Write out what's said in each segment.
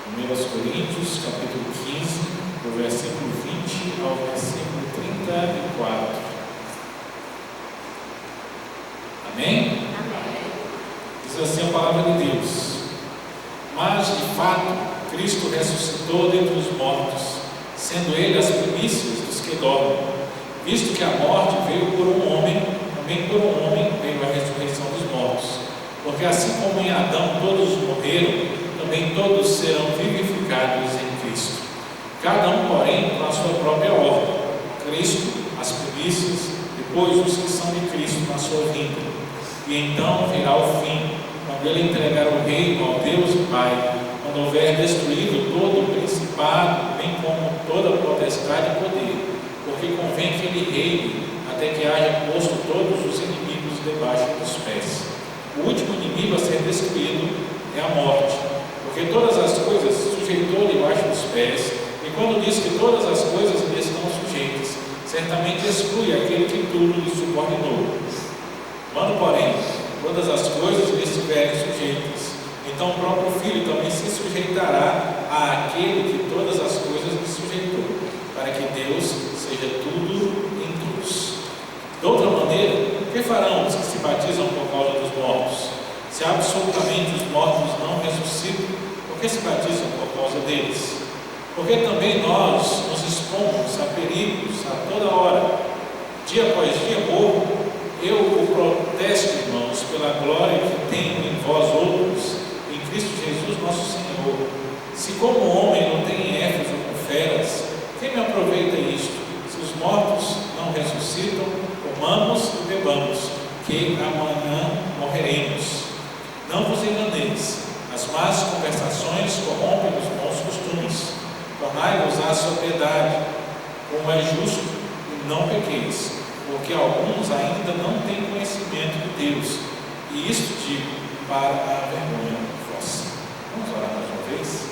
1 Coríntios, capítulo 15, do versículo 20 ao versículo 34. Amém? Amém. Diz assim a palavra de Deus: mas de fato Cristo ressuscitou dentre os mortos, sendo ele as primícias dos que dormem, visto que a morte veio por um homem, também por um homem veio a ressurreição dos mortos. Porque assim como em Adão todos morreram, também todos serão vivificados em Cristo. Cada um, porém, com a sua própria ordem. Cristo, as primícias, depois os que são de Cristo na sua vinda. E então virá o fim, quando ele entregar o reino ao Deus e Pai, quando houver destruído todo o principado, bem como toda potestade e poder, porque convém que ele reine, até que haja posto todos os inimigos debaixo dos pés. O último inimigo a ser destruído é a morte, porque todas as coisas sujeitou debaixo dos pés, e quando diz que todas as coisas lhe estão sujeitas, certamente exclui aquele que tudo lhe subordinou. Quando, porém, todas as coisas lhe estiverem sujeitas, então o próprio Filho também se sujeitará àquele que todas as coisas lhe sujeitou, para que Deus seja tudo em todos. De outra maneira, o que farão os que se batizam por causa dos mortos? Se absolutamente os mortos não ressuscitam, por que se batizam por causa deles? Porque também nós nos expomos a perigos a toda hora. Dia após dia morro. Eu o protesto, irmãos, pela glória que tenho em vós outros, em Cristo Jesus nosso Senhor. Se como homem não tem Éfeso com feras, quem me aproveita isto? Se os mortos não ressuscitam, comamos e bebamos, que amanhã morreremos. Não vos enganeis, as más conversações corrompem os bons costumes. Tornai-vos à sobriedade, como é justo, e não pequeis, porque alguns ainda não têm conhecimento de Deus, e isto digo para a vergonha vossa. Vamos orar mais uma vez?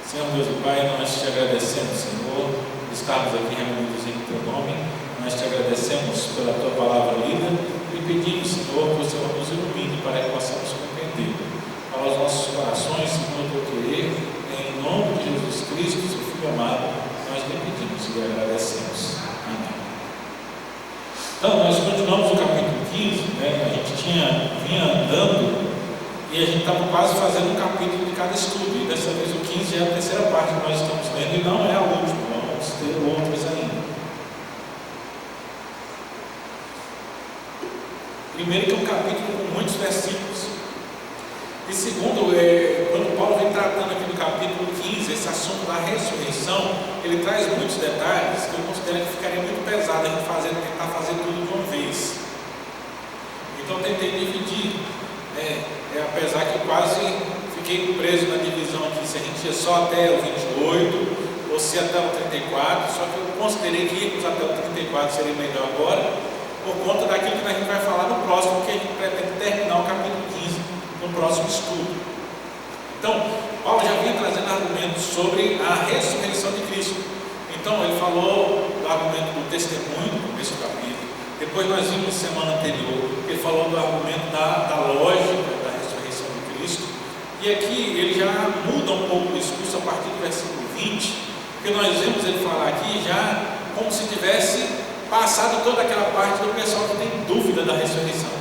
Senhor Deus e Pai, nós te agradecemos, Senhor, por estarmos aqui reunidos em Teu nome. Nós te agradecemos pela Tua palavra lida e pedimos, Senhor, que o Senhor nos ilumine para que possamos compreender. Para os nossos corações, Senhor, Teu querer, em nome de Jesus Cristo, Seu Filho amado, nós lhe pedimos e lhe agradecemos. Amém. Então, nós continuamos o capítulo 15, a gente vinha andando e a gente estava quase fazendo um capítulo de cada estudo, e dessa vez o 15 é a terceira parte que nós estamos lendo, e não é a última, vamos ter outras ainda. Primeiro, que é um capítulo com muitos versículos, e segundo, quando Paulo vem tratando aqui no capítulo 15, esse assunto da ressurreição, ele traz muitos detalhes que eu considero que ficaria muito pesado a gente tentar fazer tudo de uma vez. Então eu tentei dividir, apesar que eu quase fiquei preso na divisão aqui, se a gente ia só até o 28 ou se até o 34, só que eu considerei que irmos até o 34 seria melhor agora, por conta daquilo que a gente vai falar no próximo, que a gente pretende terminar o capítulo 15 no próximo estudo. Então, Paulo já vinha trazendo argumentos sobre a ressurreição de Cristo. Então, ele falou do argumento do testemunho no começo do capítulo. Depois nós vimos semana anterior, ele falou do argumento da lógica da ressurreição de Cristo. E aqui ele já muda um pouco o discurso a partir do versículo 20, porque nós vemos ele falar aqui já como se tivesse passado toda aquela parte do pessoal que tem dúvida da ressurreição.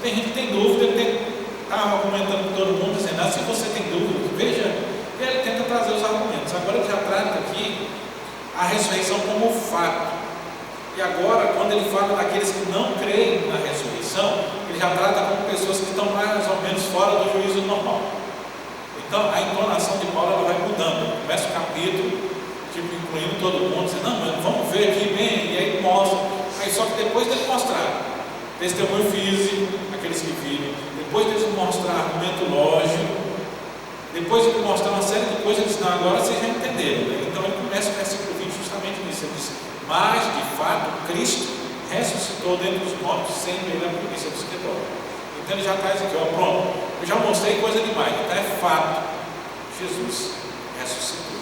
Tem gente que tem dúvida, ele estava argumentando com todo mundo, dizendo, se você tem dúvida, veja, e ele tenta trazer os argumentos. Agora ele já trata aqui a ressurreição como fato. E agora, quando ele fala daqueles que não creem na ressurreição, ele já trata como pessoas que estão mais ou menos fora do juízo normal. Então, a entonação de Paulo ela vai mudando. Começa o capítulo, incluindo todo mundo, dizendo, não, mas vamos ver aqui bem, e aí mostra. Aí só que depois dele mostrar testemunho físico, aqueles que viram, depois dele mostrar argumento lógico, depois ele mostrar uma série de coisas, ele diz, não, agora vocês já entenderam, né? Então ele começa o versículo 20 justamente nisso, ele diz, mas de fato Cristo ressuscitou dentre os mortos, sendo ele a primícia dos que dormem. Então ele já traz aqui, pronto, eu já mostrei coisa demais, então é fato, Jesus ressuscitou.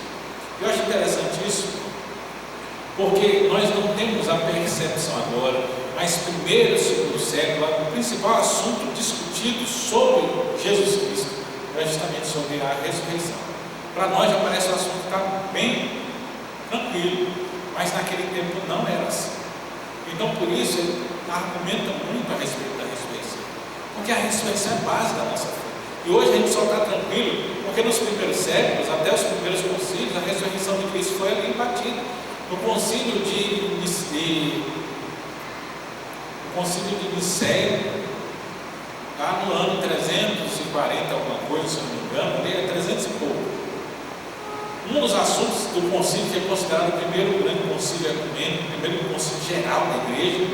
Eu acho interessante isso, porque nós não temos a percepção agora, mas primeiro e segundo século, o principal assunto discutido sobre Jesus Cristo é justamente sobre a ressurreição. Para nós já parece um assunto que está bem tranquilo, mas naquele tempo não era assim. Então por isso ele argumenta muito a respeito da ressurreição, porque a ressurreição é a base da nossa fé. E hoje a gente só está tranquilo porque nos primeiros séculos, até os primeiros concílios, a ressurreição de Cristo foi ali batida. No concílio de Nicéia, lá no ano 340, alguma coisa, se não me engano, ali é 300 e pouco. Um dos assuntos do concílio, que é considerado o primeiro grande concílio ecumênico, o primeiro concílio geral da igreja,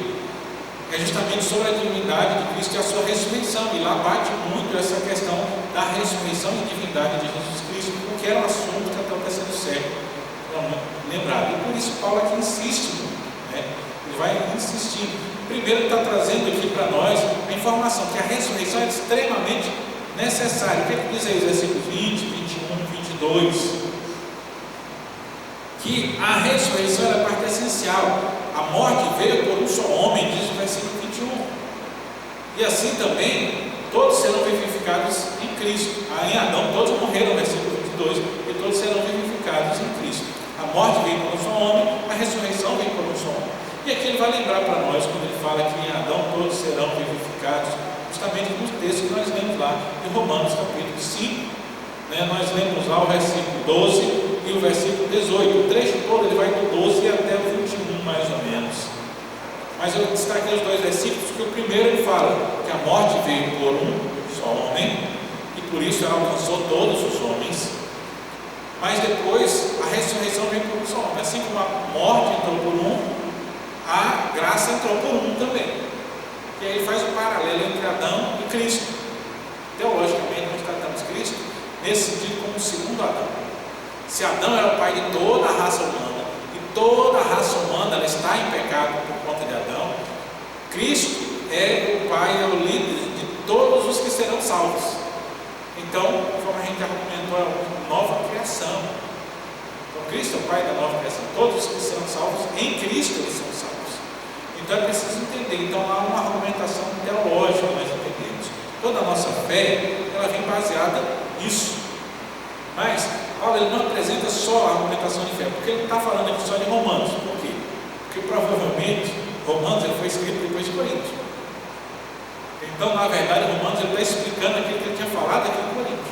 é justamente sobre a divindade de Cristo e a sua ressurreição. E lá bate muito essa questão da ressurreição e divindade de Jesus Cristo, porque era um assunto que até o terceiro século era muito lembrado. E por isso Paulo aqui insiste muito, né? Ele vai insistindo. Primeiro ele está trazendo aqui para nós a informação que a ressurreição é extremamente necessária. O que diz aí os versículos 20, 21, 22? Que a ressurreição é a parte essencial. A morte veio por um só homem, diz o versículo 21. E assim também, todos serão vivificados em Cristo. Em Adão, todos morreram, versículo 22, e todos serão vivificados em Cristo. A morte veio por um só homem, a ressurreição veio por um só homem. E aqui ele vai lembrar para nós, quando ele fala que em Adão todos serão vivificados, justamente no texto que nós lemos lá, em Romanos capítulo 5, né? Nós lemos lá o versículo 12 e o versículo 18, o trecho todo ele vai do 12 até o 21 mais ou menos. Mas eu destaquei os dois versículos, porque o primeiro ele fala que a morte veio por um só homem, e por isso ela alcançou todos os homens. Mas depois a ressurreição veio por um só homem, assim como a morte entrou por um, a graça entrou por um também. E aí ele faz o paralelo entre Adão e Cristo. Teologicamente nós tratamos Cristo nesse sentido como o segundo Adão. Se Adão era o pai de toda a raça humana, e toda a raça humana ela está em pecado por conta de Adão, Cristo é o pai, é o líder de todos os que serão salvos. Então, como a gente argumentou, é uma nova criação. Então, Cristo é o pai da nova criação. Todos os que serão salvos, em Cristo eles são salvos. Então é preciso entender. Então há uma argumentação teológica, nós entendemos. Toda a nossa fé, ela vem baseada nisso. Mas Paulo ele não apresenta só a argumentação de fé, porque ele não está falando aqui só de Romanos. Por quê? Porque provavelmente Romanos ele foi escrito depois de Coríntios. Então, na verdade, Romanos ele está explicando aquilo que ele tinha falado aqui em Coríntios.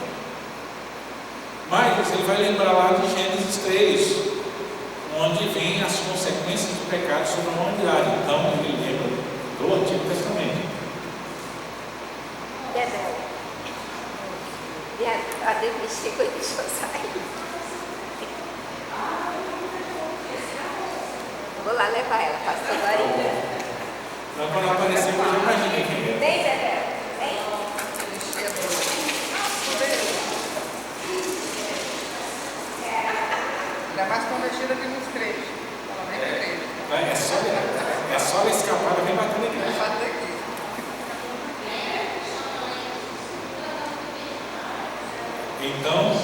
Mas ele vai lembrar lá de Gênesis 3, onde vem as consequências do pecado sobre a humanidade. Então ele lembra do Antigo Testamento. A Deus chegou e deixou sair. Vou lá levar ela, pastor Dorinha. Então quando aparecer, eu já imaginei quem é. Vem, Zé. Vem. Ainda mais convertida que nos crentes. Ela nem é crente. É só ela escapar, ela vem batendo aqui. Vai bater aqui. Então,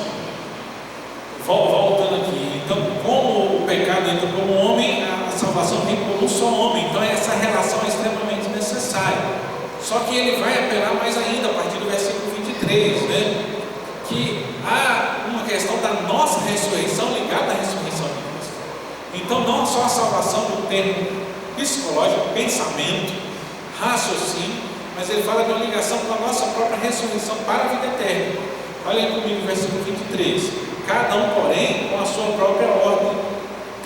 voltando aqui, então como o pecado entra como homem, a salvação vem por um só homem. Então essa relação é extremamente necessária. Só que ele vai apelar mais ainda a partir do versículo 23, né? Que há uma questão da nossa ressurreição ligada à ressurreição de Cristo. Então não só a salvação do termo psicológico, pensamento, raciocínio, mas ele fala de uma ligação com a nossa própria ressurreição para a vida eterna. Olhem comigo o versículo 23. Cada um, porém, com a sua própria ordem.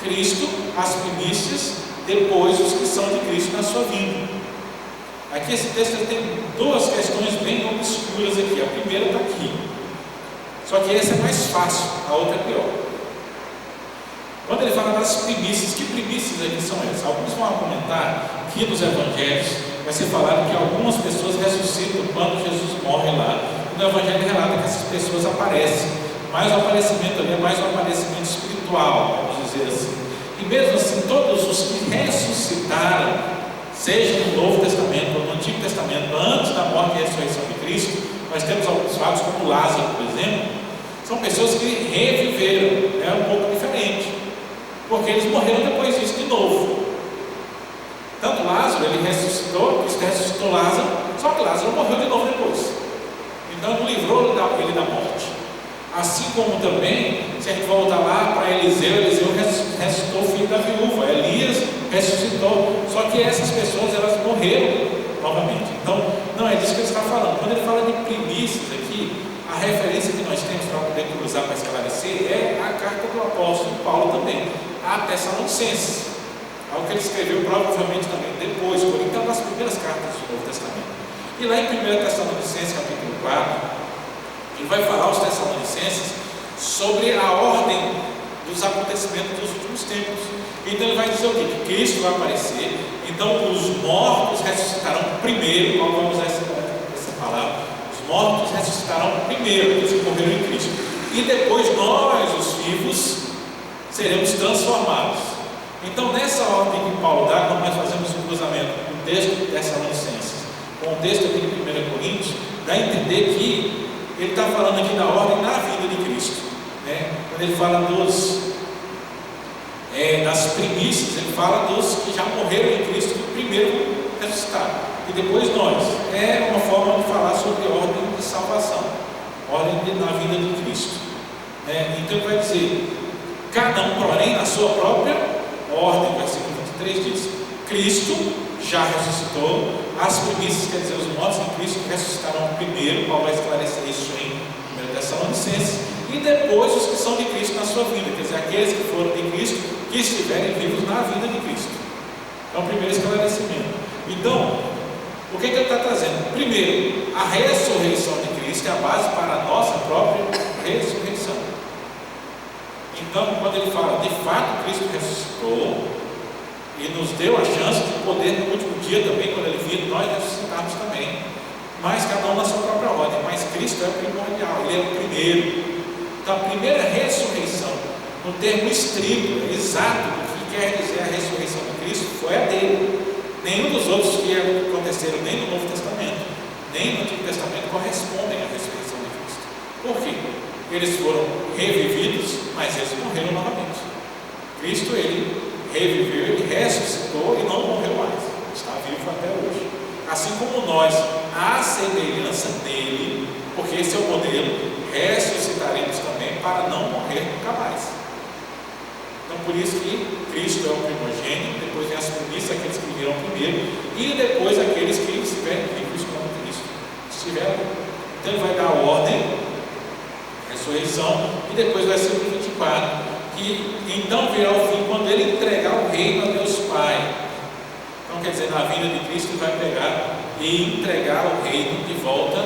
Cristo, as primícias, depois os que são de Cristo na sua vinda. Aqui esse texto tem duas questões bem obscuras aqui. A primeira está aqui. Só que essa é mais fácil, a outra é pior. Quando ele fala das primícias, que primícias aqui são essas? Alguns vão argumentar que nos evangelhos vai ser falado que algumas pessoas ressuscitam quando Jesus morre lá. No evangelho relata que essas pessoas aparecem, mas o aparecimento ali é mais um aparecimento espiritual, vamos dizer assim. E mesmo assim, todos os que ressuscitaram, seja no Novo Testamento ou no Antigo Testamento, antes da morte e ressurreição de Cristo, nós temos alguns fatos como Lázaro, por exemplo, são pessoas que reviveram, é um pouco diferente, porque eles morreram depois disso de novo. Tanto Lázaro, ele ressuscitou, Cristo ressuscitou Lázaro, só que Lázaro morreu de novo depois. Então não livrou da ele da morte. Assim como também, se a gente voltar lá para Eliseu ressuscitou o filho da viúva, Elias ressuscitou, só que essas pessoas elas morreram novamente. Então, não é disso que ele está falando. Quando ele fala de primícias aqui, a referência que nós temos para poder cruzar, para esclarecer, é a carta do apóstolo Paulo também, a Tessalonicenses, algo que ele escreveu provavelmente também depois, então das primeiras cartas do Novo Testamento. E lá em 1 Tessalonicenses capítulo 4, ele vai falar aos Tessalonicenses sobre a ordem dos acontecimentos dos últimos tempos. Então ele vai dizer o quê? Que Cristo vai aparecer, então os mortos ressuscitarão primeiro. Qual vamos usar essa palavra? Os mortos ressuscitarão primeiro, aqueles que morreram em Cristo, e depois nós, os vivos, seremos transformados. Então nessa ordem que Paulo dá, quando nós fazemos um cruzamento com o texto de Tessalonicenses com o texto aqui de 1 Coríntios, dá a entender que ele está falando aqui da ordem na vida de Cristo, né? Quando ele fala das primícias, ele fala dos que já morreram em Cristo, que primeiro ressuscitaram, e depois nós. É uma forma de falar sobre ordem de salvação, ordem na vida de Cristo, né? Então ele vai dizer, cada um, porém, na sua própria ordem. Versículo 23 diz: Cristo já ressuscitou, as primícias, quer dizer, os mortos em Cristo ressuscitarão primeiro. Paulo vai esclarecer isso em 1 Tessalonicenses, e depois os que são de Cristo na sua vida, quer dizer, aqueles que foram de Cristo, que estiverem vivos na vida de Cristo. Então, primeiro esclarecimento. Então, o que ele está trazendo? Primeiro, a ressurreição de Cristo é a base para a nossa própria ressurreição. Então, quando ele fala, de fato, Cristo ressuscitou e nos deu a chance de poder, no último dia também, quando ele vir, nós ressuscitarmos também, mas cada um na sua própria ordem. Mas Cristo é o primordial, ele é o primeiro. Então, a primeira ressurreição, no termo estrito, exato do que quer dizer a ressurreição de Cristo, foi a dele. Nenhum dos outros que aconteceram, nem no Novo Testamento, nem no Antigo Testamento, correspondem à ressurreição de Cristo. Por quê? Eles foram revividos, mas eles morreram novamente. Cristo, ele reviveu, ele ressuscitou e não morreu mais, está vivo até hoje. Assim como nós, à semelhança dele, porque esse é o modelo, ressuscitaremos também para não morrer nunca mais. Então, por isso que Cristo é o primogênito, depois vem as primícias, aqueles que viram primeiro, e depois aqueles que estiverem vivos como Cristo estiveram. Então, ele vai dar a ordem, ressurreição, e depois vai ser o 24, que então virá o fim quando ele entregar o reino a Deus Pai. Então, quer dizer, na vida de Cristo, ele vai pegar e entregar o reino de volta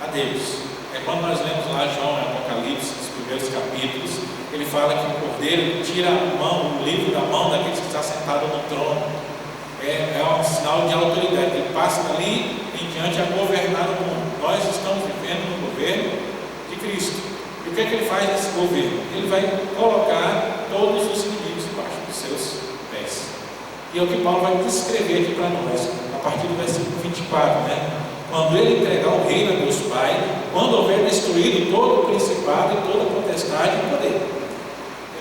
a Deus. É quando nós lemos lá João em Apocalipse, nos primeiros capítulos, ele fala que o Cordeiro tira o livro da mão daqueles que está sentado no trono. É um sinal de autoridade. Ele passa dali em diante a governar o mundo. Nós estamos vivendo no governo de Cristo. E o que é que ele faz nesse governo? Ele vai colocar todos os inimigos debaixo dos seus pés. E é o que Paulo vai descrever aqui para nós, a partir do versículo 24, né? Quando ele entregar o reino a Deus Pai, quando houver destruído todo o principado e toda a potestade e poder.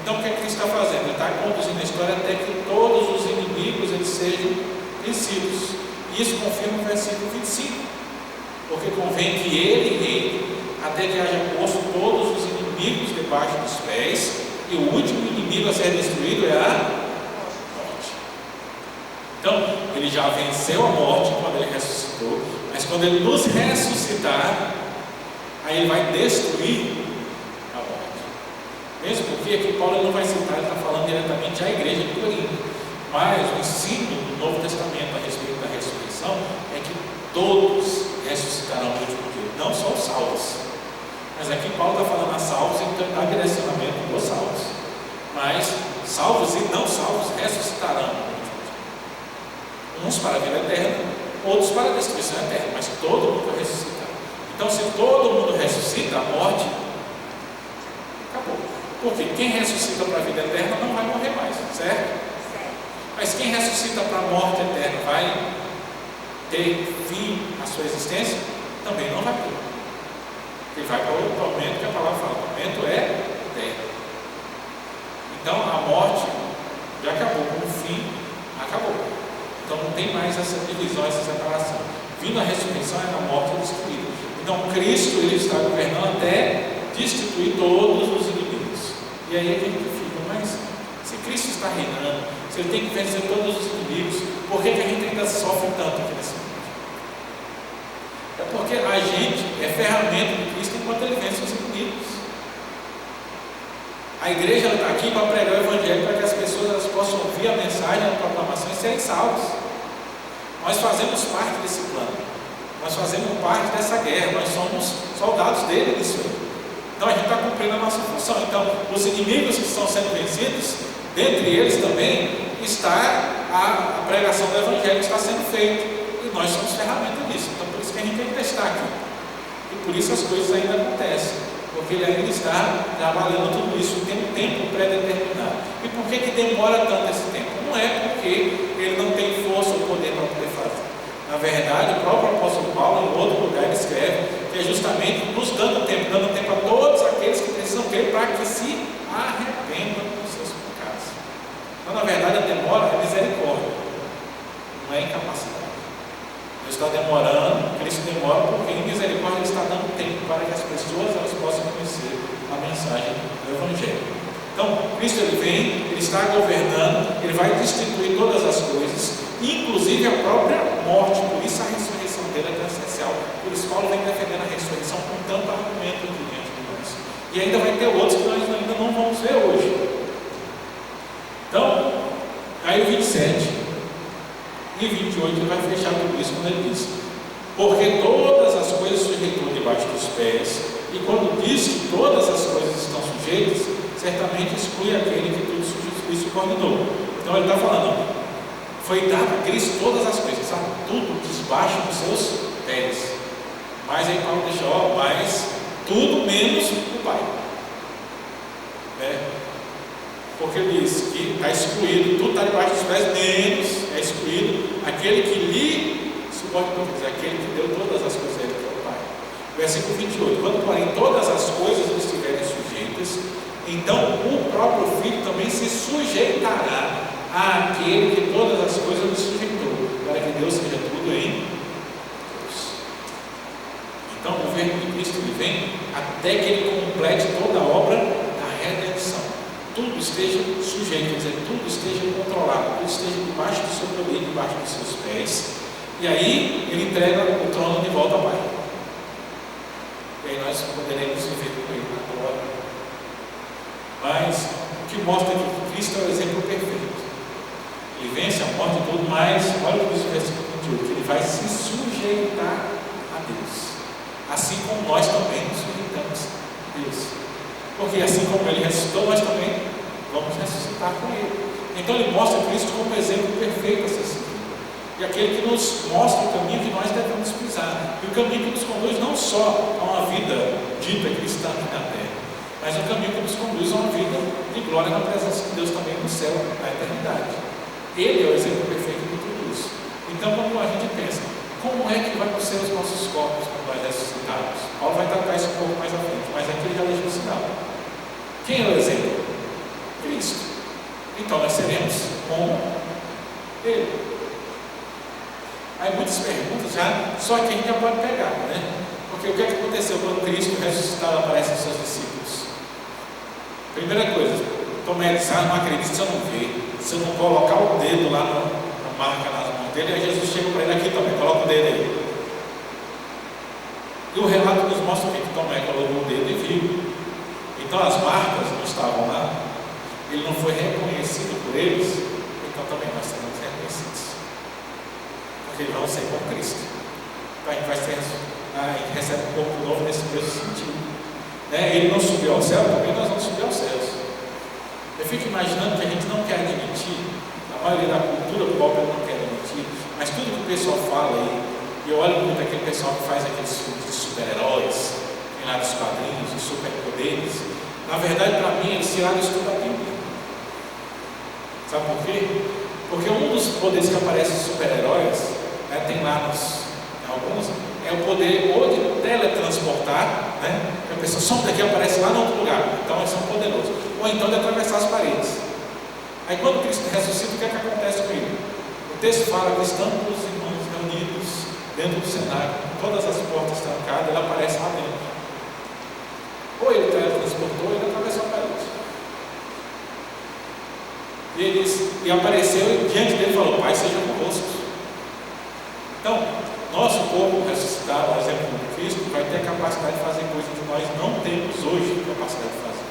Então, o que é que ele está fazendo? Ele está conduzindo a história até que todos os inimigos eles sejam vencidos. Isso confirma o versículo 25. Porque convém que ele reine até que haja posto todos os inimigos debaixo dos pés, e o último inimigo a ser destruído é a morte. Então, ele já venceu a morte quando ele ressuscitou, mas quando ele nos ressuscitar, aí ele vai destruir a morte. Mesmo porque aqui Paulo não vai citar, ele está falando diretamente à igreja de Corinto, mas o ensino do Novo Testamento a respeito da ressurreição é que todos ressuscitarão no último dia, não só os salvos. Mas aqui Paulo está falando a salvos, então dá direcionamento dos salvos. Mas salvos e não salvos ressuscitarão no último dia. Uns para a vida eterna, outros para a destruição eterna, mas todo mundo vai ressuscitar. Então, se todo mundo ressuscita, a morte acabou. Porque quem ressuscita para a vida eterna não vai morrer mais, certo? Mas quem ressuscita para a morte eterna vai ter fim à sua existência? Também não vai ter. Ele vai para o tormento que a palavra fala. O tormento é eterno. Então a morte já acabou, com o fim acabou. Então não tem mais essa divisão, essa separação. Vindo a ressurreição é na morte destruída. Então Cristo ele está governando até destituir todos os inimigos. E aí a gente fica, mas se Cristo está reinando, se ele tem que vencer todos os inimigos, por que a gente ainda sofre tanto aqui nesse mundo? É porque a gente é ferramenta de Cristo enquanto ele vence os inimigos. A igreja está aqui para pregar o Evangelho, para que as pessoas elas possam ouvir a mensagem, a proclamação e serem salvos. Nós fazemos parte desse plano, nós fazemos parte dessa guerra, nós somos soldados dele nisso aí. Então a gente está cumprindo a nossa função. Então, os inimigos que estão sendo vencidos, dentre eles também está a pregação do Evangelho que está sendo feita, e nós somos ferramentas disso. Então, por isso que a gente ainda está aqui, e por isso as coisas ainda acontecem. Porque ele ainda está trabalhando tudo isso, tem um tempo pré-determinado. E por que demora tanto esse tempo? Não é porque ele não tem força ou poder para poder fazer. Na verdade, o próprio apóstolo Paulo, em outro lugar, ele escreve que é justamente nos dando tempo a todos aqueles que precisam crer para que se arrependam dos seus pecados. Então, na verdade, a demora é misericórdia, não é incapacidade. Deus está demorando, Cristo demora porque em misericórdia Ele está dando tempo para que as pessoas elas possam conhecer a mensagem do Evangelho. Então, Cristo ele vem, Ele está governando, Ele vai destituir todas as coisas, inclusive a própria morte. Por isso a ressurreição dele é tão essencial. Por isso Paulo vem defendendo a ressurreição com tanto argumento aqui dentro de nós. E ainda vai ter outros que nós ainda não vamos ver hoje. Então, aí o 27 e 28 ele vai fechar tudo isso quando ele diz: porque todas as coisas sujeitou debaixo dos pés, e quando diz que todas as coisas estão sujeitas, certamente exclui aquele que tudo isso coordenou. Então ele está falando, foi dado a Cristo todas as coisas, sabe? Tudo debaixo dos seus pés. Mas aí Paulo deixa, mas tudo menos o Pai. Porque ele diz que está excluído, tudo está debaixo dos pés, menos é excluído aquele que lhe subordinou, aquele que deu todas as coisas a ele, que é o Pai. Versículo 28, quando porém todas as coisas estiverem sujeitas, então o próprio Filho também se sujeitará àquele que todas as coisas lhe sujeitou, para que Deus seja tudo em Deus. Então o governo de Cristo ele vem até que ele complete toda a obra da redenção. Tudo esteja sujeito, quer dizer, tudo esteja controlado, tudo esteja debaixo do seu poder, debaixo dos seus pés. E aí ele entrega o trono de volta ao Pai. E aí nós poderemos viver com ele na glória. Mas o que mostra que Cristo é o exemplo perfeito. Ele vence a morte e tudo, mas olha o que diz o versículo 28, que ele vai se sujeitar a Deus. Assim como nós também nos sujeitamos a Deus. Porque assim como ele ressuscitou, nós também vamos ressuscitar com ele. Então ele mostra Cristo como exemplo perfeito a ser seguido. E aquele que nos mostra o caminho que nós devemos pisar. E o caminho que nos conduz não só a uma vida dita cristã aqui na terra, mas um caminho que nos conduz a uma vida de glória na presença de Deus também no céu, na eternidade. Ele é o exemplo perfeito de tudo isso. Então quando a gente pensa, como é que vai ser os nossos corpos quando nós ressuscitarmos? Paulo vai tratar isso um pouco mais à frente, mas aqui ele já deixa o sinal. Quem é o exemplo? Cristo. Então nós seremos como Ele. Aí muitas perguntas já, só que a gente já pode pegar, né? Porque o que é que aconteceu quando Cristo ressuscitado aparece aos seus discípulos? Primeira coisa, Tomé disse, não acredito se eu não ver, se eu não colocar o dedo lá na marca nas mãos dele, aí Jesus chega para ele aqui também, coloca o dedo aí. E o relato nos mostra que Tomé colocou o dedo e viu. Então as marcas não estavam lá, ele não foi reconhecido por eles, então também nós seremos reconhecidos. Porque vamos ser com Cristo. Então a gente recebe um corpo novo nesse mesmo sentido. Ele não subiu ao céu, também nós vamos subir aos céus. Eu fico imaginando que a gente não quer admitir, a maioria da cultura pobre não quer admitir, mas tudo que o pessoal fala aí, e eu olho muito aquele pessoal que faz aqueles filmes de super-heróis, tem lá dos quadrinhos, de superpoderes. Na verdade, para mim, eles tiraram isso tudo da Bíblia. Sabe por quê? Porque um dos poderes que aparece em super-heróis, tem lá alguns, é o poder ou de teletransportar, que a pessoa some daqui e aparece lá no outro lugar, então eles são poderosos, ou então de atravessar as paredes. Aí quando Cristo ressuscita, o que é que acontece com ele? O texto fala que estão os irmãos reunidos dentro do cenário, todas as portas trancadas, ele aparece lá dentro. Ou ele teletransportou, ou ele atravessou a parede. E apareceu diante dele e falou: Pai, seja convosco. Então, nosso corpo ressuscitado, por exemplo, de Cristo, vai ter a capacidade de fazer coisas que nós não temos hoje capacidade de fazer.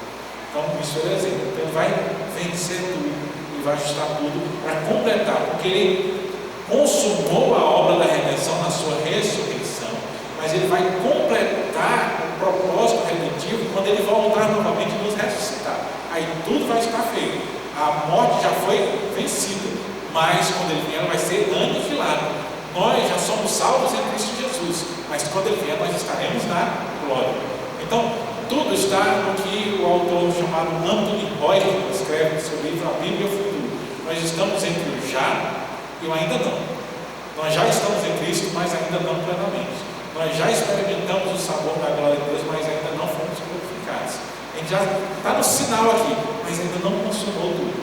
Então, isso é o exemplo. Então, ele vai vencer tudo e vai ajustar tudo para completar, porque ele consumou a obra da redenção na sua ressurreição, mas ele vai completar o propósito redentivo quando ele voltar novamente e nos ressuscitar. Aí tudo vai estar feito. A morte já foi vencida, mas quando ele vier, ela vai ser aniquilada. Nós já somos salvos em Cristo Jesus, mas quando ele vier, nós estaremos na glória. Então, tudo está no que o autor chamado Anthony Boyle escreve no seu livro A Bíblia e o Futuro. Nós estamos entre o já e o ainda não. Nós já estamos em Cristo, mas ainda não plenamente. Nós já experimentamos o sabor da glória de Deus, mas ainda não fomos glorificados. A gente já está no sinal aqui, mas ainda não consumou tudo.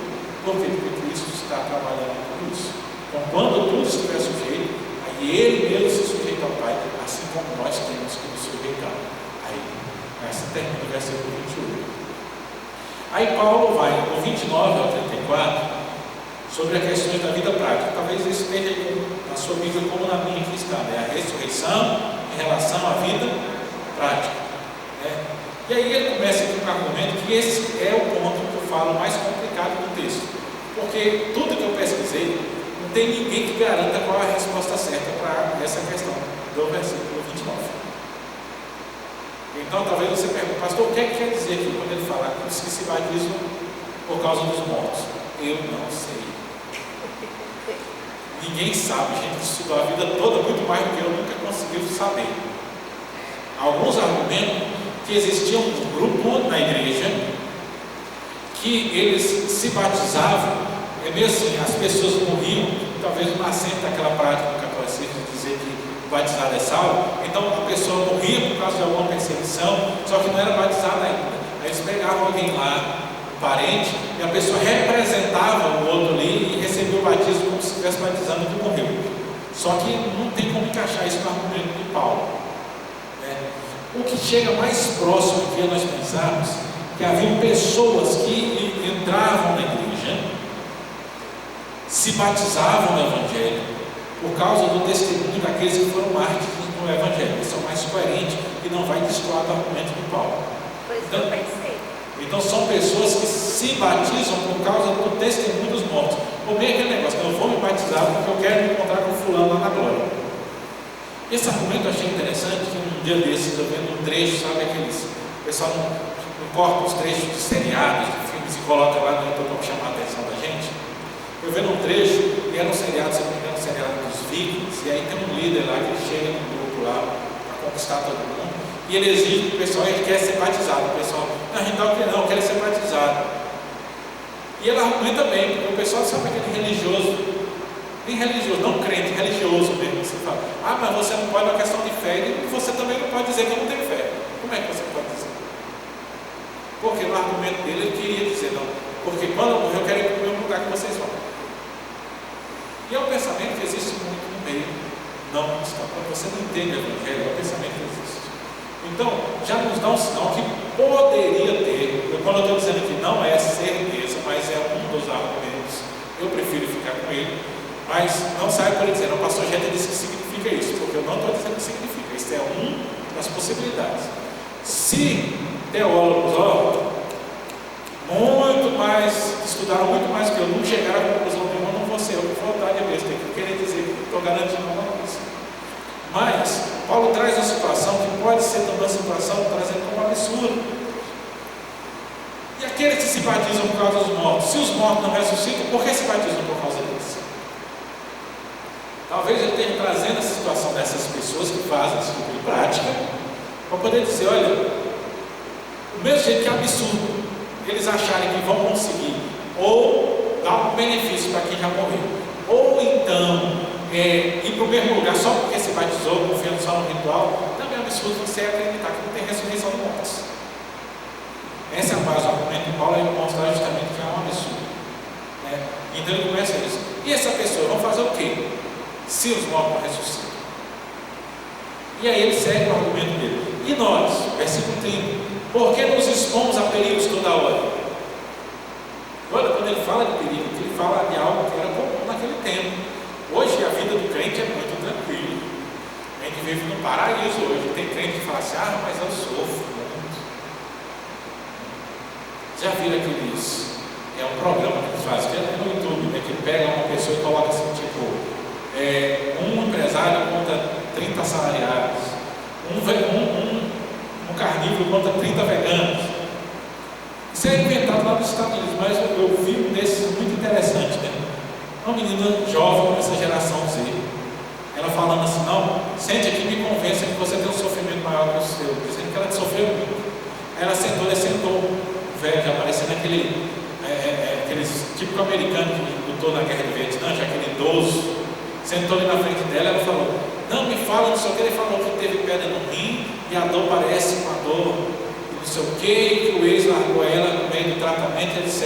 Por quê? Porque Cristo está trabalhando em tudo isso. Então, quando tudo estiver sujeito, aí Ele mesmo se sujeita ao Pai, assim como nós temos que nos sujeitar. Aí, essa termina o versículo 21. Aí Paulo vai, do 29 ao 34, sobre as questões da vida prática. Talvez isso esteja na sua Bíblia como na minha que está, né? A ressurreição em relação à vida prática. E aí ele começa aqui com um argumento que esse é o ponto que eu falo mais complicado do texto, porque tudo que eu pesquisei, não tem ninguém que garanta qual é a resposta certa para essa questão do versículo 29. Então talvez você pergunte: pastor, o que é que quer dizer aqui quando ele fala que se batizam por causa dos mortos? Eu não sei. Ninguém sabe. A gente estudou a vida toda muito mais do que eu, nunca conseguiu saber. Alguns argumentam que existia um grupo na igreja que eles se batizavam, é meio assim, as pessoas morriam, talvez o nascente daquela prática do catolicismo de dizer que o batizado é salvo. Então a pessoa morria por causa de alguma perseguição, só que não era batizada ainda. Aí eles pegavam alguém lá, um parente, e a pessoa representava o outro ali e recebia o batismo como se estivesse batizando que morreu. Só que não tem como encaixar isso no argumento de Paulo. O que chega mais próximo aqui a nós pensarmos que haviam pessoas que entravam na igreja, se batizavam no Evangelho por causa do testemunho daqueles que foram mártires no Evangelho. Isso é o mais coerente e não vai destoar do argumento de Paulo. Então são pessoas que se batizam por causa do testemunho dos mortos. Ou bem aquele negócio: eu vou me batizar porque eu quero me encontrar com fulano lá na glória. Esse argumento eu achei interessante, que um dia desses eu vendo um trecho, sabe aqueles, o pessoal não corta os trechos de seriados, de filmes e coloca lá no YouTube para chamar a atenção da gente. Eu vendo um trecho, e era um seriado, se não me engano, um seriado dos Vikings, e aí tem um líder lá que chega no grupo lá para conquistar todo mundo, e ele exige que o pessoal, ele quer ser batizado. O pessoal: não, a gente não quer, não, quer ser batizado. E ele argumenta bem, porque o pessoal sabe aquele religioso, nem religioso, não crente, religioso mesmo. Você fala: ah, mas você não pode, é uma questão de fé, e você também não pode dizer que eu não tenho fé. Como é que você pode dizer? Porque no argumento dele ele queria dizer: não, porque quando eu morrer eu quero ir para o mesmo lugar que vocês vão. E é um pensamento que existe muito no meio não cristão. Quando você não entende o Evangelho, é um pensamento que existe. Então, já nos dá um sinal que poderia ter. Quando eu estou dizendo que não é certeza, mas é um dos argumentos, eu prefiro ficar com ele. Mas não sai por ele dizer: não, o pastor Jeta disse que significa isso, porque eu não estou dizendo que significa. Isso é uma das possibilidades. Se teólogos, muito mais, estudaram muito mais que eu, não chegaram à conclusão nenhuma, não vou ser eu que vou dar de vez, tem que querer dizer que estou garantindo uma coisa. Mas Paulo traz uma situação que pode ser também uma situação trazendo como absurdo. E aqueles que se batizam por causa dos mortos, se os mortos não ressuscitam, por que se batizam por causa deles? Talvez ele esteja trazendo a situação dessas pessoas que fazem esse tipo de prática, para poder dizer: olha, do mesmo jeito que é absurdo eles acharem que vão conseguir ou dar um benefício para quem já morreu, ou então ir para o mesmo lugar só porque se batizou, confiando só no ritual, também é absurdo você acreditar que não tem ressurreição de mortos. Essa é a base do argumento de Paulo, ele mostrar justamente que é um absurdo. Então ele começa isso. E essa pessoa vai fazer o quê se os mortos ressuscitam? E E aí ele segue o argumento dele. E nós, versículo 30, por que nos expomos a perigos toda hora? Olha, quando ele fala de perigo, ele fala de algo que era comum naquele tempo. Hoje a vida do crente é muito tranquila. A gente vive no paraíso hoje. Tem crente que fala assim, mas eu sofro muito. Já viram aqueles... É um programa que eles fazem, que é no YouTube, né, que pega uma pessoa e coloca assim, tipo, um empresário contra 30 assalariados, um carnívoro contra 30 veganos. Isso é inventado lá nos Estados Unidos, mas eu vi um desses muito interessante, né? Uma menina jovem dessa geração Z, ela falando assim, não, sente aqui e me convença que você tem um sofrimento maior que o seu, dizendo que ela sofreu muito. Aí ela sentou, o velho já aparecendo aqueles típico americano que lutou na guerra do Vietnã, já aquele idoso, sentou ali na frente dela, ela falou, não me fala, não sei o que, ele falou que teve pedra no rim e a dor parece com a dor, e não sei o que o ex largou ela no meio do tratamento, etc.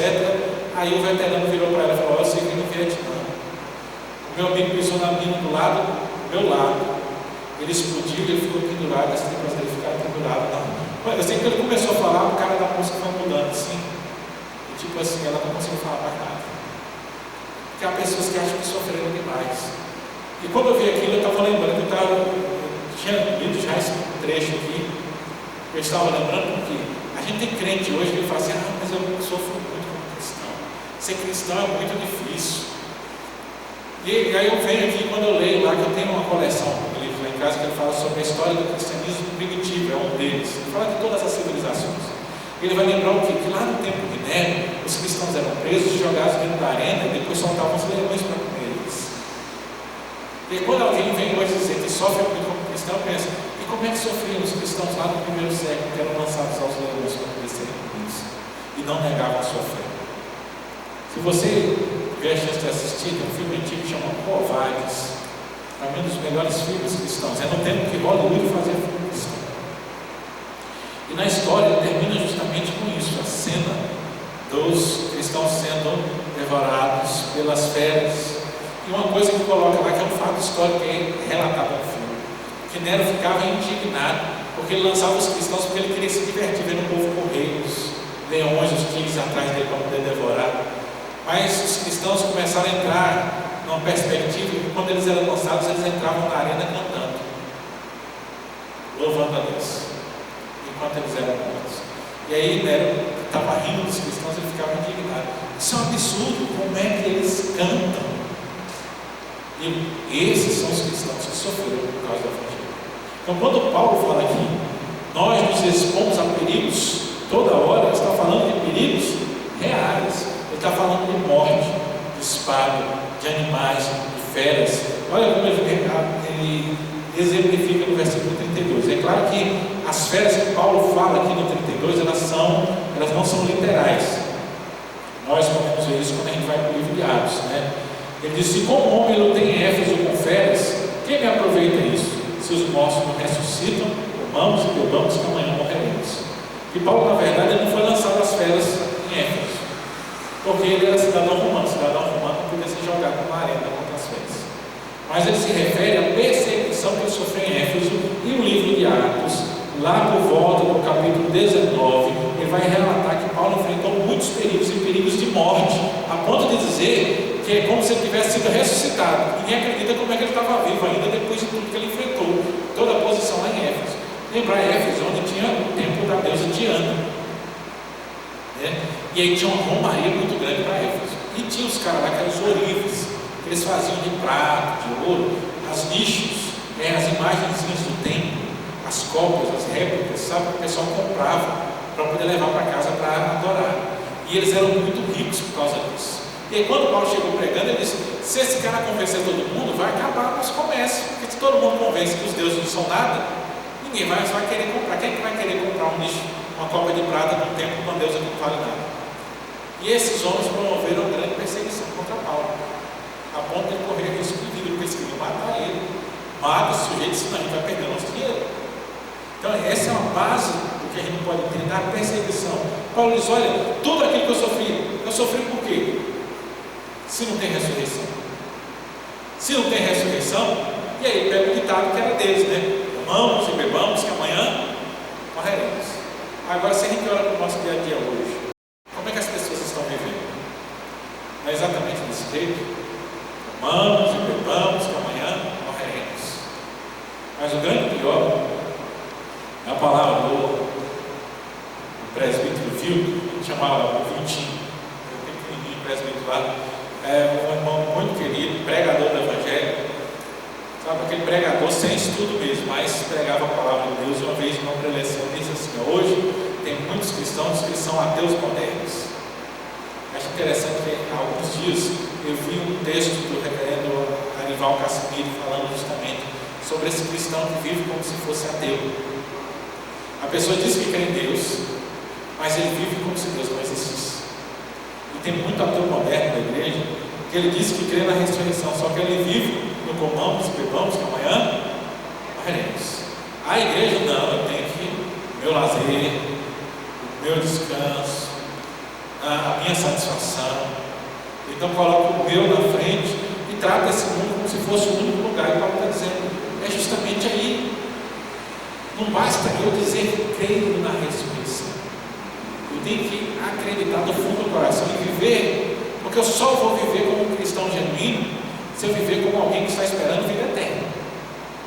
Aí o veterano virou para ela e falou, eu sei que no Vietnã, o meu amigo pisou na mina do meu lado, ele explodiu e ele ficou pendurado, as tripas dele ficaram penduradas. Eu sei que ele começou a falar, o cara da música foi mudando assim. Tipo assim, ela não conseguiu falar mais nada. Porque há pessoas que acham que sofreram demais. E quando eu vi aquilo, eu estava lembrando, eu tinha lido já esse trecho aqui, eu estava lembrando porque a gente tem crente hoje que fala assim, mas eu sofro muito como cristão. Ser cristão é muito difícil. E aí eu venho aqui, quando eu leio lá, que eu tenho uma coleção de livros lá em casa, que ele fala sobre a história do cristianismo primitivo, é um deles. Ele fala de todas as civilizações. Ele vai lembrar o quê? Que lá no tempo de Nero, os cristãos eram presos, jogados dentro da arena e depois soltavam os leões para comer eles. E quando alguém vem hoje dizer que sofre muito como cristão, pensa, e como é que sofriam os cristãos lá no primeiro século, que eram lançados aos leões para poder serem comidos e não negavam a sua fé? Se você tiver a chance de assistir, tem um filme antigo que chama Covardes, para mim um dos melhores filmes cristãos. É no tempo que Hollywood fazia filme cristão. E na história termina justamente com isso, a cena dos cristãos sendo devorados pelas feras. E uma coisa que coloca lá, que é um fato histórico, é relatado no filme, que Nero ficava indignado, porque ele lançava os cristãos porque ele queria se divertir, vendo o povo correr, os leões, os tigres atrás dele para poder devorar. Mas os cristãos começaram a entrar numa perspectiva que quando eles eram lançados, eles entravam na arena cantando, louvando a Deus, enquanto eles eram mortos. E aí Nero estava rindo dos cristãos, ele ficava indignado. Isso é um absurdo, como é que eles cantam? E esses são os cristãos que sofreram por causa do Evangelho. Então quando Paulo fala aqui, nós nos expomos a perigos toda hora, ele está falando de perigos reais. Ele está falando de morte, de espada, de animais, de feras. Olha como ele exemplifica no versículo 32. É claro que as feras que Paulo fala aqui no 32, elas não são literais. Nós podemos ver isso quando a gente vai para o livro de Atos, né? Ele diz, se como homem luta em Éfeso com feras, quem me aproveita isso? Se os mortos não ressuscitam, comamos e bebamos, que amanhã morreremos. E Paulo, na verdade, ele não foi lançado às feras em Éfeso, porque ele era cidadão romano não podia ser jogado numa arena contra as feras. Mas ele se refere à perseguição que ele sofreu em Éfeso, e o livro de Atos, lá por volta do capítulo 19, ele vai relatar que Paulo enfrentou muitos perigos e perigos de morte, a ponto de dizer que é como se ele tivesse sido ressuscitado. Ninguém acredita como é que ele estava vivo ainda depois de tudo que ele enfrentou, toda a posição lá em Éfeso. Lembrar Éfeso, onde tinha o templo da deusa Diana, né? E aí tinha uma romaria muito grande para Éfeso. E tinha os caras lá que eram os ourives, que eles faziam de prata, de ouro, as nichos, as imagenzinhas do templo, as cópias, as réplicas, sabe? O pessoal comprava para poder levar para casa para adorar. E eles eram muito ricos por causa disso. E aí, quando Paulo chegou pregando, ele disse: se esse cara convencer todo mundo, vai acabar com os comércios, porque se todo mundo convence que os deuses não são nada, ninguém mais vai querer comprar. Quem é que vai querer comprar um nicho, uma cópia de prata num templo com Deus que não vale nada? E esses homens promoveram uma grande perseguição contra Paulo, a ponto de ele correr risco de vida, porque eles queriam matar ele. Mata esse sujeito, senão a gente vai perder nosso dinheiro. Então, essa é uma base do que a gente não pode entender, da perseguição. Paulo diz: olha, tudo aquilo que eu sofri por quê? Se não tem ressurreição. Se não tem ressurreição, e aí pega o ditado que era deles, né? comamos e bebamos, que amanhã morreremos. Agora, se a gente olha para o nosso dia a dia hoje, como é que as pessoas estão vivendo? Não é exatamente desse jeito? Comamos e bebamos, que amanhã morreremos. Mas o grande pior é a palavra do presbítero Vilco, que chamava o Viltinho, pequenininho presbítero lá, um irmão muito querido, pregador do Evangelho, sabe, aquele pregador sem estudo mesmo, mas pregava a palavra de Deus. Uma vez numa preleção disse assim: hoje tem muitos cristãos que são ateus modernos. Acho interessante que há alguns dias eu vi um texto do reverendo Arival Cassimiro falando justamente sobre esse cristão que vive como se fosse ateu. A pessoa diz que crê em Deus, mas ele vive como se Deus não existisse. E tem muito ateu moderno na igreja que ele diz que crê na ressurreição, só que ele vive no comamos e bebamos, que amanhã morreremos. A igreja não, eu tenho que meu lazer, o meu descanso, a minha satisfação. Então coloca o meu na frente e trata esse mundo como se fosse o único lugar. E Paulo está dizendo, é justamente aí. Não basta eu dizer que creio na ressurreição. Eu tenho que acreditar do fundo do coração e viver, porque eu só vou viver como um cristão genuíno se eu viver como alguém que está esperando vida eterna.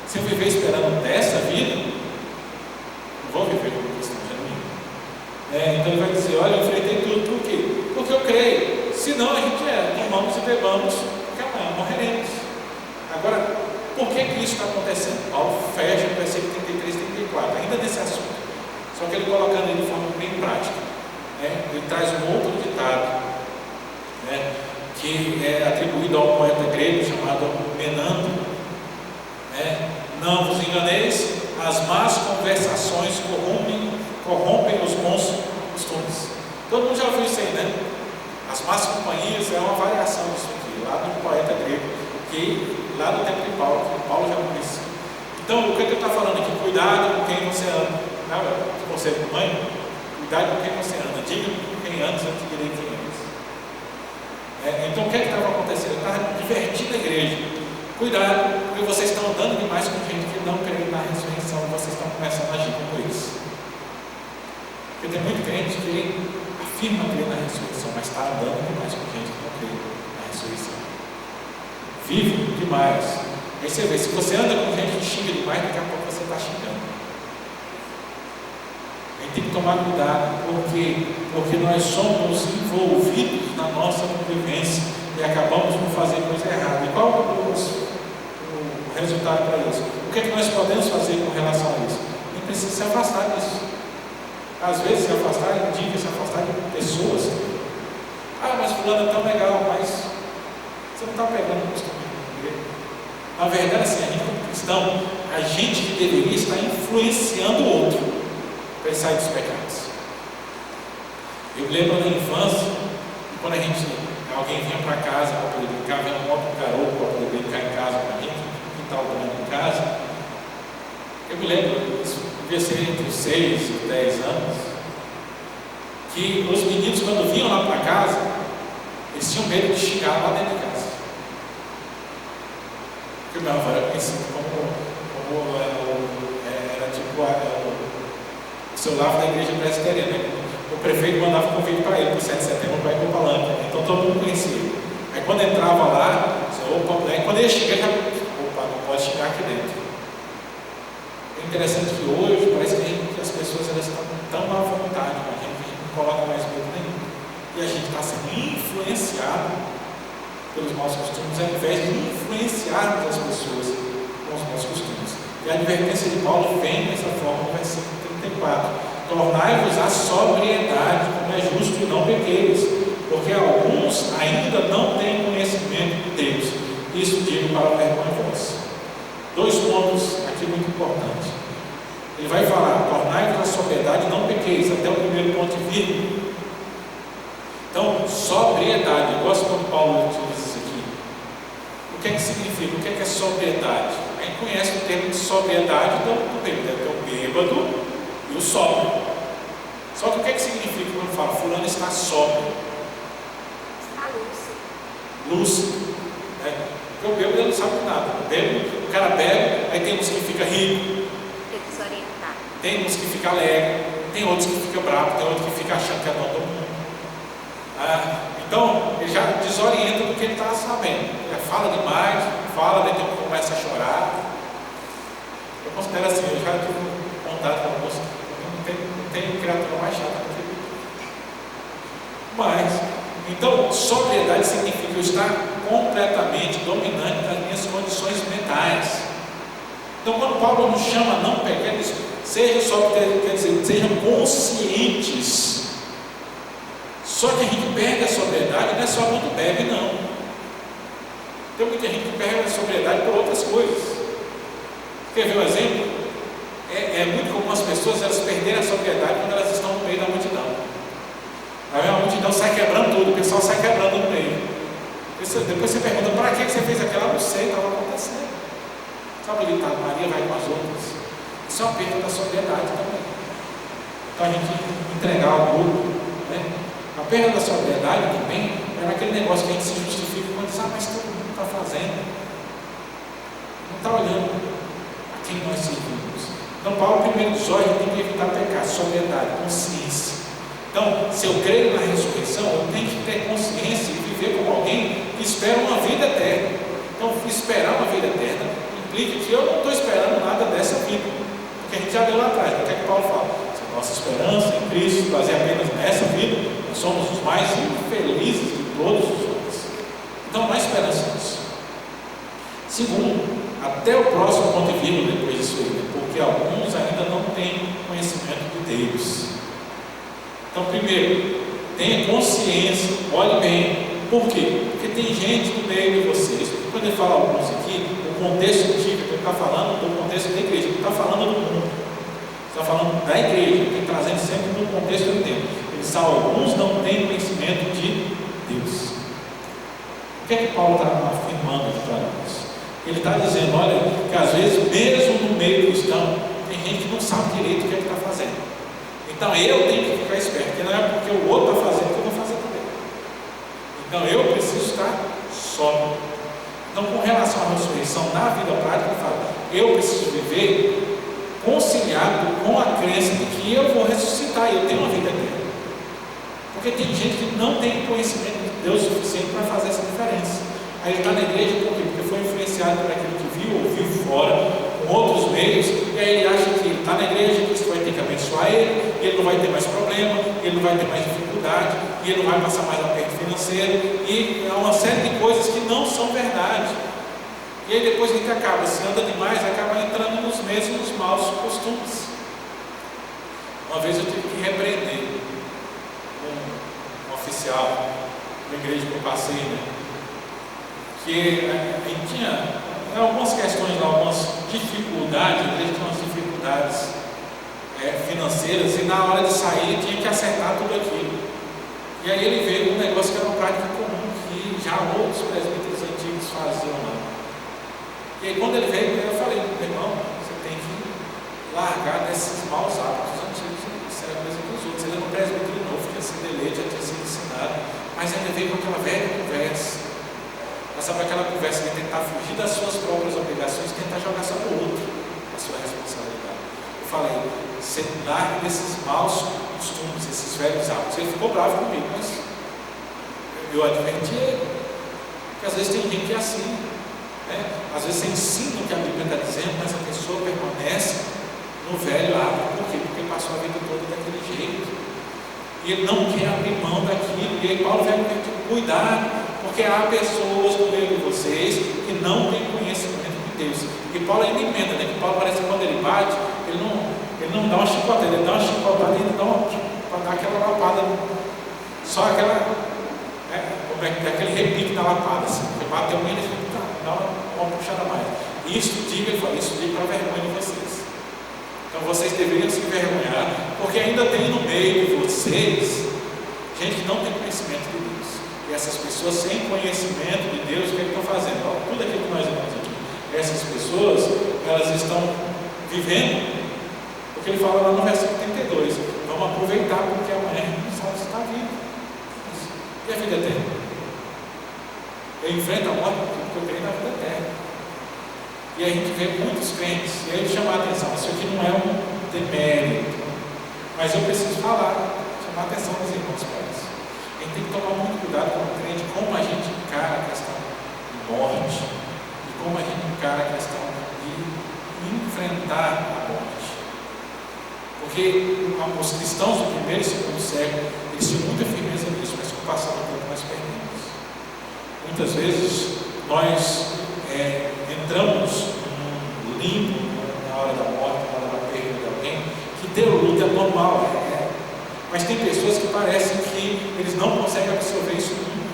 Se eu viver esperando dessa vida, não vou viver como um cristão genuíno. Então ele vai dizer, olha, eu enfrentei tudo, por quê? Porque eu creio. Senão a gente tomamos e bebamos, porque amanhã morreremos. Agora, por que isso está acontecendo? Paulo fecha no versículo 33 e 34, ainda desse assunto, só que ele colocando ele de forma bem prática. Ele traz um outro ditado, que é atribuído a um poeta grego chamado Menandro. Não vos enganeis, as más conversações corrompem os bons costumes. Todo mundo já ouviu isso aí, né? As más companhias é uma variação disso aqui, lá do poeta grego, que lá do tempo de Paulo, que Paulo já conhecia. Então, o que ele está falando aqui? Cuidado com quem você anda. Se você é mãe, cuidado com quem você anda. Diga com quem andas, eu te direi quem andas. Então, o que estava acontecendo? Ele estava divertindo a igreja. Cuidado, porque vocês estão andando demais com gente que não crê na ressurreição, vocês estão começando a agir como isso. Porque tem muito crente que afirma crer na ressurreição, mas está andando demais com gente que não crê na ressurreição. Vive demais. Aí você vê, se você anda com gente que xinga demais, daqui a pouco você está xingando. A gente tem que tomar cuidado, porque nós somos envolvidos na nossa convivência e acabamos por fazer coisa errada. E qual é o resultado para isso? O que é que nós podemos fazer com relação a isso? A gente precisa se afastar disso. Às vezes se afastar indica se afastar de pessoas. Mas fulano é tão legal, mas você não está pegando o costume dele. Na verdade, assim, a gente como cristão, a gente que deveria estar influenciando o outro para ele sair dos pecados. Eu me lembro na infância, quando alguém vinha para casa para poder brincar, vinha um outro garoto para poder brincar em casa com a gente, no quintal também em casa. Eu me lembro, isso devia ser entre 6 e 10 anos, que os meninos, quando vinham lá para casa, eles tinham medo de xingar lá dentro de casa. Porque o meu avô era conhecido como era tipo o seu lar da igreja presbiteriana. O prefeito mandava convite para ele, para o 7 de setembro, para ir para o palanque. Então todo mundo conhecia. Aí quando entrava lá, aí quando ele chega, não pode xingar aqui dentro. É interessante que hoje parece que as pessoas elas estão tão à vontade com a gente não coloca mais medo nenhum. E a gente está sendo influenciado pelos maus costumes, ao invés de influenciarmos as pessoas com os maus costumes. E a advertência de Paulo vem dessa forma no versículo 34. Tornai-vos a sobriedade, como é justo, e não pequeis, porque alguns ainda não têm conhecimento de Deus. Isso digo para a vergonha vossa. 2 pontos aqui muito importantes. Ele vai falar, tornai-vos a sobriedade e não pequeis, até o primeiro ponto e vírgula. Então, sobriedade, eu gosto quando Paulo utiliza isso aqui. O que é que significa? O que é sobriedade? A gente conhece o termo de sobriedade do bêbado, é o bêbado e o sóbrio. Só que o que é que significa quando fala fulano está sóbrio? Está lúcido. Lúcido. Porque o bêbado não sabe nada. O cara bebe, aí tem uns que fica rico, Tem uns que ficam alegres, tem outros que ficam bravos, tem outros que ficam achando que é dono do mundo. Então, ele já desorienta do que ele está sabendo. Ele fala demais, fala, daí começa a chorar. Eu considero assim, eu já tive contato com alguns, não tem criatura mais chata do que ele. Mas, então, sobriedade significa eu estar completamente dominante das minhas condições mentais. Então, quando Paulo nos chama a não pecar, ele diz, seja sóbrio, quer dizer, sejam conscientes. Só que a gente perde a sobriedade, não é só quando bebe, não. Tem muita gente que perde a sobriedade por outras coisas. Quer ver um exemplo? É muito comum as pessoas elas perderem a sobriedade quando elas estão no meio da multidão. Aí a multidão sai quebrando tudo, o pessoal sai quebrando no meio. Depois você pergunta, para que você fez aquilo? Não sei, estava acontecendo. Sabe onde está? Maria vai com as outras. Isso é uma perda da sobriedade também. Então a gente entregar o grupo, né? A perda da sobriedade também é aquele negócio que a gente se justifica quando diz, mas todo mundo está fazendo. Não está olhando a quem nós servimos. Então Paulo primeiro diz, olha, tem que evitar pecar, sobriedade, consciência. Então, se eu creio na ressurreição, eu tenho que ter consciência e viver como alguém que espera uma vida eterna. Então, esperar uma vida eterna implica que eu não estou esperando nada dessa vida. Porque a gente já deu lá atrás, o que é que Paulo fala? Se a nossa esperança em Cristo baseia apenas nessa vida, nós somos os mais infelizes de todos os homens. Então, não há esperança nisso. Segundo, até o próximo ponto de vírgula depois disso aí, porque alguns ainda não têm conhecimento de Deus. Então, primeiro, tenha consciência, olhe bem. Por quê? Porque tem gente no meio de vocês. Quando ele fala alguns aqui, o contexto antigo, ele está falando do contexto da igreja, ele está falando do mundo, está falando da igreja, ele está trazendo sempre no contexto do tempo. Ele diz, alguns não têm conhecimento de Deus. O que é que Paulo está afirmando para nós? Ele está dizendo, olha, que às vezes, mesmo no meio cristão, tem gente que não sabe direito o que é que está fazendo. Então eu tenho que ficar esperto, porque não é porque o outro está fazendo que eu vou fazer também. Então eu preciso estar sóbrio. Então, com relação à ressurreição, na vida prática, eu falo, eu preciso viver conciliado com a crença de que eu vou ressuscitar e eu tenho uma vida eterna. Porque tem gente que não tem conhecimento de Deus suficiente para fazer essa diferença. Aí ele está na igreja por quê? Porque foi influenciado por aquilo que viu, ouviu fora, com outros meios, e aí ele acha que está na igreja, que isso vai ter que abençoar ele não vai ter mais problema, ele não vai ter mais dificuldade, e ele não vai passar mais aperto financeiro, e é uma série de coisas que não são verdade. E aí depois a gente acaba, se anda demais, acaba entrando nos mesmos maus costumes. Uma vez eu tive que repreender um oficial da igreja que eu passei, né? Que a gente tinha algumas questões, algumas dificuldades, a igreja tinha umas dificuldades financeiras, e na hora de sair tinha que acertar tudo aquilo. E aí ele veio um negócio que era uma prática comum, que já outros presbíteros antigos faziam lá. E aí quando ele veio, eu falei, meu irmão, você tem que largar desses maus hábitos antigos, isso era a coisa dos outros. Ele era um presbítero novo, tinha sido eleito, já tinha sido ensinado, mas ainda veio com aquela velha conversa. Mas sabe aquela conversa de tentar fugir das suas próprias obrigações e tentar jogar sobre o outro a sua responsabilidade. Eu falei, você larga desses maus costumes, esses velhos hábitos. Ele ficou bravo comigo, mas eu adverti ele. Porque às vezes tem gente que é assim, né? Às vezes você ensina o que a Bíblia está dizendo, mas a pessoa permanece no velho hábito. Por quê? Porque passou a vida toda daquele jeito. E ele não quer abrir mão daquilo. E aí Paulo vai ter que cuidar, porque há pessoas no meio de vocês que não têm conhecimento de Deus. E Paulo ainda emenda, né? Que Paulo parece que quando ele bate, ele não dá uma chicotada, ele dá uma chicotada e ele dá para dar aquela lapada, só aquela, aquele repique da lapada, assim, porque bateu nele, ele dá uma puxada a mais. Isso diga para a vergonha de vocês. Então vocês deveriam se envergonhar, porque ainda tem no meio de vocês gente que não tem conhecimento de Deus. E essas pessoas sem conhecimento de Deus, o que estão fazendo? Tudo aquilo que nós vemos aqui. Essas pessoas, elas estão vivendo, porque ele fala lá no versículo 32, vamos aproveitar porque amanhã a gente não sabe se está vivo. E a vida eterna? Eu enfrento a morte porque eu creio na vida eterna. E a gente vê muitos crentes, e aí chama a atenção, isso aqui não é um demérito. Mas eu preciso falar, chamar a atenção dos irmãos para isso. A gente tem que tomar muito cuidado como crente, como a gente encara a questão de morte e como a gente encara a questão de enfrentar a morte. Porque os cristãos do primeiro e segundo século, eles tinham muita firmeza nisso, mas com o passar do tempo nós perdemos. Muitas vezes nós entramos num limbo na hora da morte, na hora da perda de alguém, que ter o luto é normal, mas tem pessoas que parecem que eles não conseguem absorver isso nunca.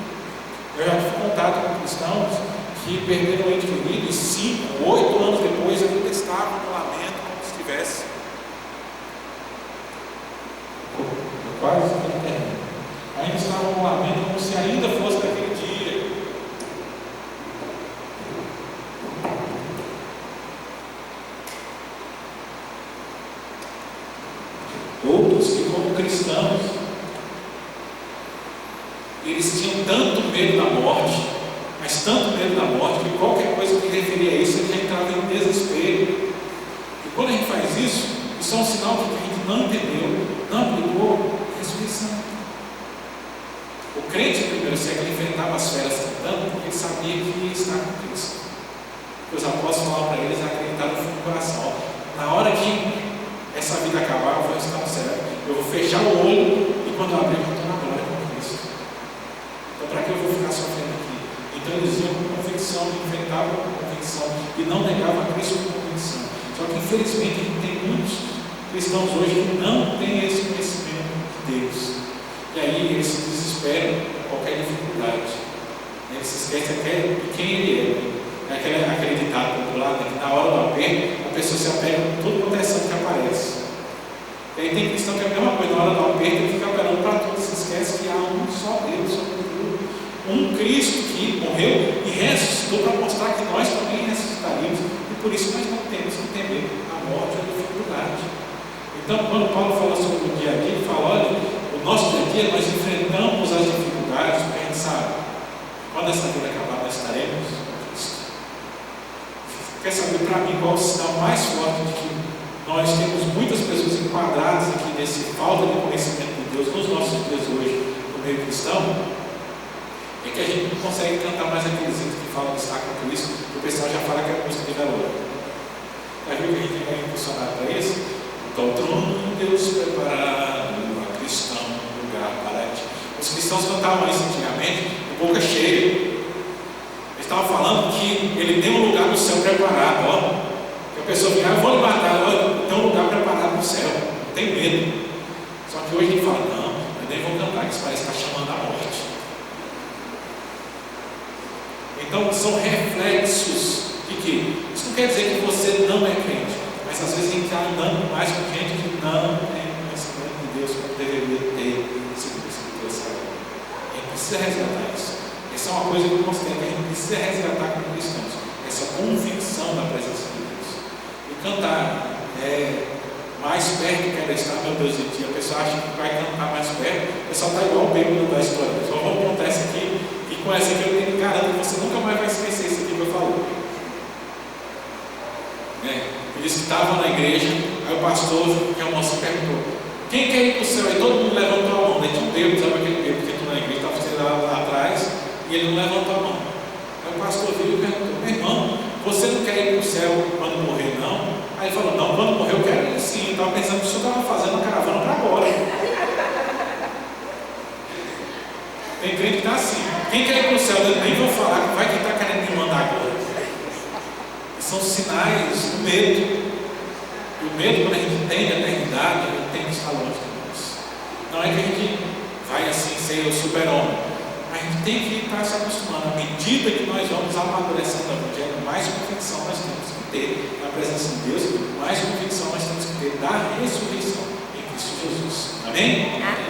Eu já tive contato com cristãos que perderam o ente querido e 5, 8 anos depois ainda estavam no lamento como se estivesse. Quase ainda estavam no lamento como se ainda fosse daquele dia. Outros que, como cristãos, eles tinham tanto medo da morte, mas tanto medo da morte, que qualquer coisa que referia a isso, ele já entrava em desespero. E quando a gente faz isso é um sinal de que a gente não entendeu, não aplicou a ressurreição. O crente do primeiro século enfrentava as feras cantando porque ele sabia que ia estar com Cristo. Os apóstolos falaram para eles, acreditaram no fundo do coração: na hora que essa vida acabar, eu vou estar no céu, eu vou fechar o olho e quando eu abrir, eu estou na glória com Cristo. Então, para que eu vou ficar sofrendo aqui? Então, eles iam com convicção, enfrentavam com convicção e não negavam a Cristo com convicção. Só que, infelizmente, a gente tem muitos cristãos hoje que não têm esse conhecimento de Deus. E aí eles se desesperam com qualquer dificuldade. Eles se esquecem até de quem ele é. É aquele ditado popular, né, que na hora do aperto, a pessoa se apega com tudo quanto é santo que aparece. E aí tem cristão que é a mesma coisa, na hora do aperto, ele fica apelando para tudo, se esquece que há um só Deus sobre tudo. Um Cristo que morreu e ressuscitou para mostrar que nós também ressuscitaríamos. E por isso nós não temos que temer a morte ou a dificuldade. Então, quando Paulo fala sobre o dia a dia, ele fala: olha, o nosso dia a dia nós enfrentamos as dificuldades, porque a gente sabe, quando essa vida acabar, nós estaremos com Cristo. Quer saber para mim qual é o sinal mais forte de que nós temos muitas pessoas enquadradas aqui nesse falta de conhecimento de Deus nos nossos dias hoje, no meio cristão? É que a gente não consegue cantar mais aqueles hinos que falam de estar com Cristo, que o pessoal já fala que é música de garoto. Já viu que a gente vai impulsionar para isso? Então, o trono de Deus preparado, a cristão, lugar para ti. Os cristãos cantavam isso antigamente, de boca cheia. Eles estavam falando que ele tem um lugar no céu preparado, ó. Que a pessoa fica: eu vou lhe matar, ó, tem um lugar preparado no céu, não tem medo. Só que hoje a gente fala: não, eu nem vou cantar, que isso parece que está chamando a morte. Então, são reflexos de que isso não quer dizer que você não é crente, mas às vezes a gente está andando mais com gente que não tem conhecimento de Deus como deveria ter, segundo a Escritura Sagrada. A gente precisa resgatar isso. Essa é uma coisa que eu considero que a gente precisa resgatar como cristãos, essa convicção da presença de Deus. E cantar mais perto quero estar, meu Deus, de ti. A pessoa acha que vai cantar mais perto, o pessoal está igual o bêbado da história. Só vou contar essa aqui, e com essa aqui eu tenho que garantir que você nunca mais vai esquecer isso aqui que eu falei. Eles que estavam na igreja, aí o pastor, que é o moço, perguntou: quem quer ir para o céu? Aí todo mundo levantou a mão. Daí tinha um bêbado, sabe aquele bêbado que entrou na igreja, estava sentado lá atrás, e ele não levantou a mão. Aí o pastor veio e perguntou: meu irmão, você não quer ir para o céu quando morrer, não? Aí ele falou: não, quando morrer eu quero ir sim. Eu estava pensando que o senhor estava fazendo uma caravana para agora. Tem crente que está assim: quem quer ir para o céu? Eu nem vou falar, que vai que está querendo me mandar agora. São sinais do medo. E o medo, quando a gente entende a eternidade, a gente tem que estar longe de nós. Não é que a gente vai assim ser o super-homem. A gente tem que estar se acostumando. À medida que nós vamos amadurecendo o Evangelho, mais convicção nós temos que ter na presença de Deus, mais convicção nós temos que ter da ressurreição em Cristo Jesus. Amém? Amém.